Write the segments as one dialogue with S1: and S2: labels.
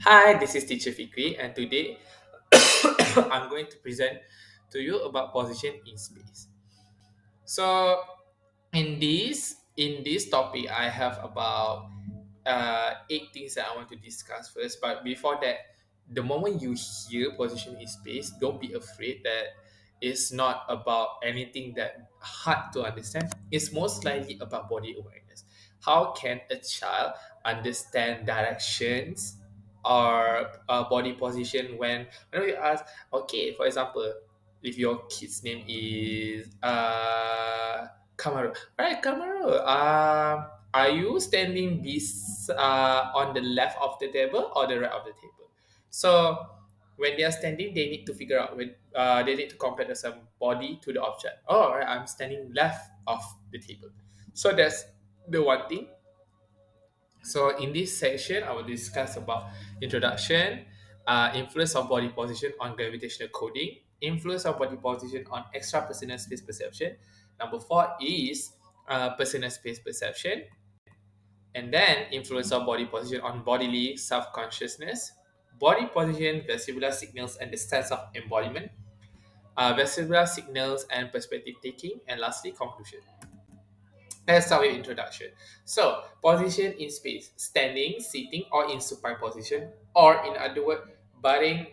S1: Hi, this is Teacher Fikri, and today I'm going to present to you about position in space. So, in this topic, I have about eight things that I want to discuss first. But before that, the moment you hear position in space, don't be afraid that it's not about anything that hard to understand. It's most likely about body awareness. How can a child understand directions or body position when we ask, okay, for example, if your kid's name is Kamaru. Alright, Kamaru. Are you standing on the left of the table or the right of the table? So when they are standing, they need to figure out when they need to compare the some body to the object. Oh, alright, I'm standing left of the table. So that's the one thing. So in this section, I will discuss about introduction, influence of body position on gravitational coding, influence of body position on extrapersonal space perception. Number four is personal space perception, and then influence of body position on bodily self-consciousness, body position, vestibular signals, and the sense of embodiment, vestibular signals and perspective taking, and lastly, conclusion. Let's start with introduction. So, position in space, standing, sitting, or in supine position, or in other words, burying,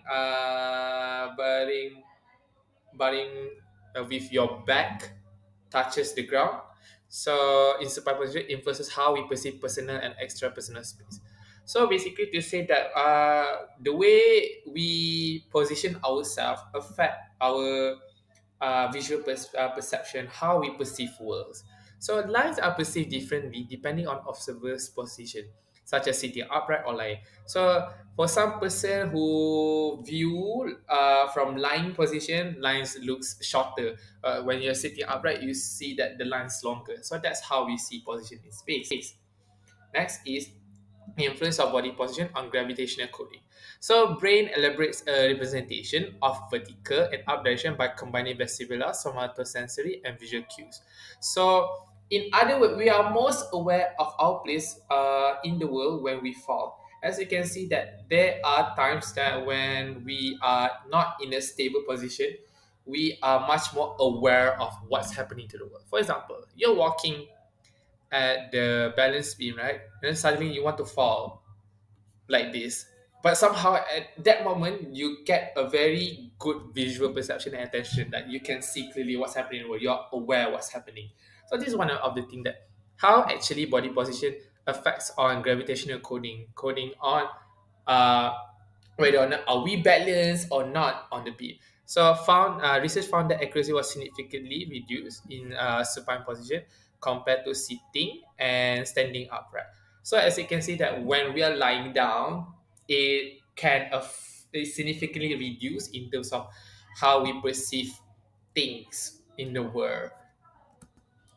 S1: with your back touches the ground. So, in supine position influences how we perceive personal and extra-personal space. So, basically, to say that the way we position ourselves affect our visual perception, how we perceive worlds. So lines are perceived differently depending on observer's position, such as sitting upright or lying. So for some person who view from lying position, lines looks shorter. When you're sitting upright, you see that the line's longer. So that's how we see position in space. Next is influence of body position on gravitational coding. So, brain elaborates a representation of vertical and up direction by combining vestibular, somatosensory, and visual cues. So, in other words, we are most aware of our place in the world when we fall. As you can see, that there are times that when we are not in a stable position, we are much more aware of what's happening to the world. For example, you're walking at the balance beam, right? And then suddenly you want to fall like this. But somehow at that moment you get a very good visual perception and attention that you can see clearly what's happening in the world. You're aware what's happening. So this is one of the things that how actually body position affects on gravitational coding on uh whether or not are we balanced or not on the beam. So found research found that accuracy was significantly reduced in supine position compared to sitting and standing upright. So as you can see that when we are lying down, it significantly reduce in terms of how we perceive things in the world.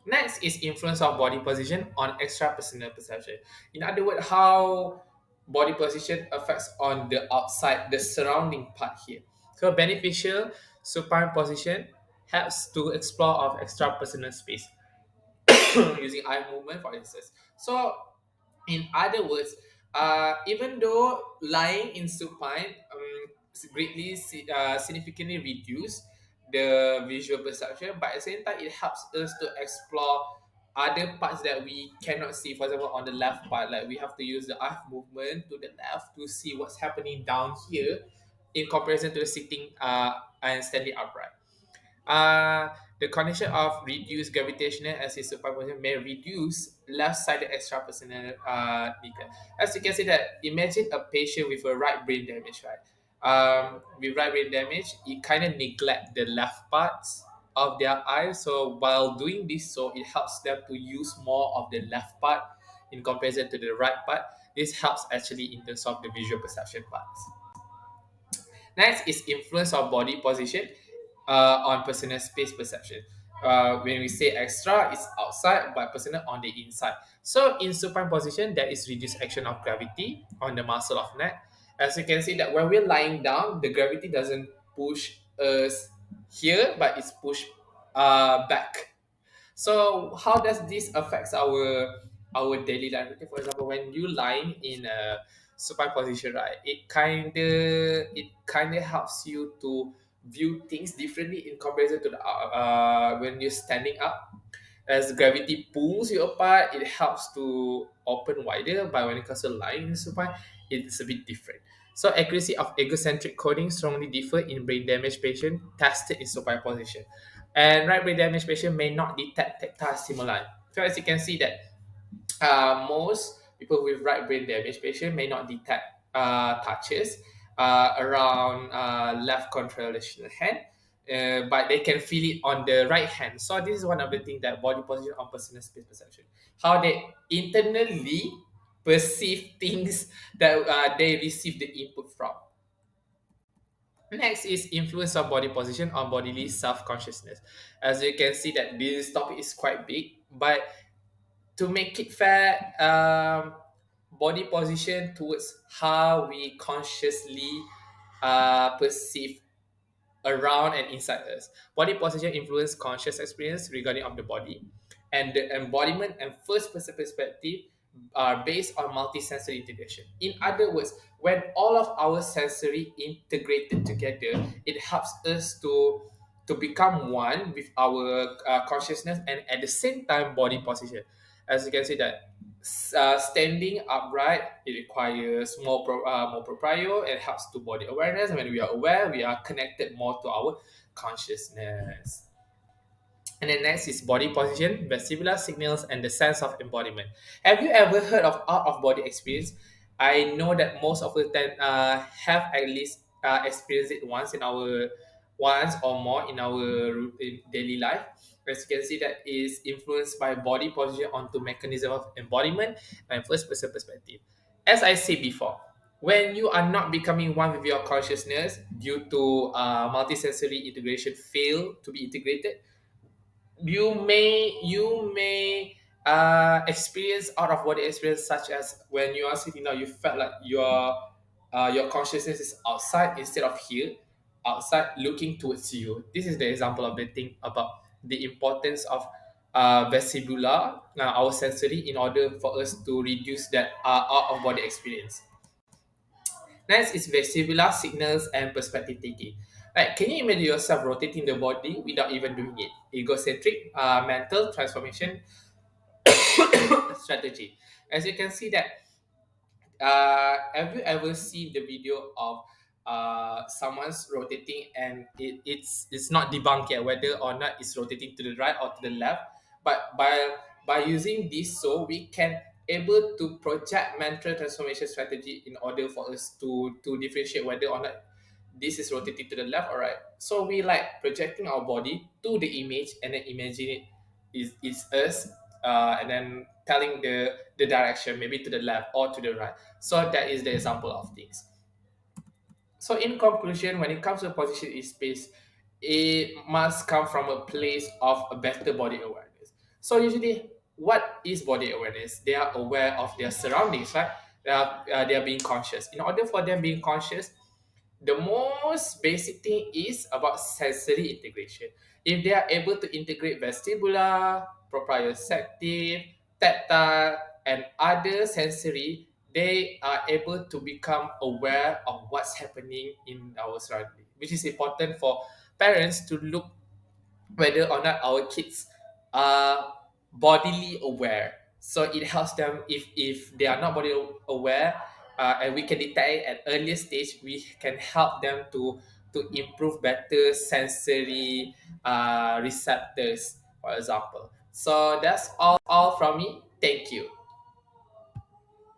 S1: Next is influence of body position on extrapersonal perception. In other words, how body position affects on the outside, the surrounding part here. So beneficial supine position helps to explore of extrapersonal space using eye movement, for instance. So in other words, even though lying in supine significantly reduce the visual perception, but at the same time, it helps us to explore other parts that we cannot see. For example, on the left part, like we have to use the eye movement to the left to see what's happening down here in comparison to the sitting and standing upright. The condition of reduced gravitational as is superposition may reduce left-sided extrapersonal neglect. As you can see that, imagine a patient with a right brain damage, right? With right brain damage, it kind of neglect the left parts of their eye. So while doing this, so it helps them to use more of the left part in comparison to the right part. This helps actually in terms of the visual perception parts. Next is influence of body position on personal space perception. When we say extra, it's outside, but personal on the inside. So in supine position, there is reduced action of gravity on the muscle of neck. As you can see that when we're lying down, the gravity doesn't push us here, but it's pushed back. So how does this affects our daily life? Okay, for example, when you lying in a superposition, right? It kinda helps you to view things differently in comparison to the when you're standing up. As gravity pulls you apart, it helps to open wider. But when it comes to lying in supine, it's a bit different. So accuracy of egocentric coding strongly differ in brain damage patient tested in supine position. And right brain damage patient may not detect tactile stimuli. So as you can see that most people with right brain damage patient may not detect touches around left contralateral hand, but they can feel it on the right hand. So this is one of the things that body position on personal space perception, how they internally perceive things that they receive the input from. Next is influence of body position on bodily self-consciousness. As you can see that this topic is quite big, but to make it fair, body position towards how we consciously perceive around and inside us. Body position influence conscious experience regarding of the body, and the embodiment and first person perspective are based on multisensory integration. In other words, when all of our sensory integrated together, it helps us to become one with our consciousness and at the same time body position. As you can see that standing upright, it requires more proprio and helps to body awareness. When we are aware, we are connected more to our consciousness. And then next is body position, vestibular signals, and the sense of embodiment. Have you ever heard of out of body experience? I know that most of the time have at least experienced it once or more in our routine daily life. As you can see, that is influenced by body position onto mechanism of embodiment and first person perspective. As I said before, when you are not becoming one with your consciousness due to multisensory integration fail to be integrated, you may experience out of body experience, such as when you are sitting down, you felt like your consciousness is outside instead of here, outside looking towards you. This is the example of the thing about the importance of vestibular, our sensory, in order for us to reduce that out of body experience. Next is vestibular signals and perspective taking. Right, can you imagine yourself rotating the body without even doing it? Egocentric mental transformation strategy. As you can see that, have you ever seen the video of someone's rotating and it's not debunked yet whether or not it's rotating to the right or to the left, but by using this, so we can able to project mental transformation strategy in order for us to differentiate whether or not this is rotating to the left or right. So we like projecting our body to the image and then imagine it is us, and then telling the direction, maybe to the left or to the right. So that is the example of things. So in conclusion, when it comes to position in space, it must come from a place of a better body awareness. So usually, what is body awareness? They are aware of their surroundings, right? They are being conscious. In order for them being conscious, the most basic thing is about sensory integration. If they are able to integrate vestibular, proprioceptive, tactile, and other sensory, they are able to become aware of what's happening in our surrounding, which is important for parents to look whether or not our kids are bodily aware. So it helps them if they are not body aware, and we can detect it at earlier stage, we can help them to improve better sensory receptors, for example. So that's all from me. Thank you.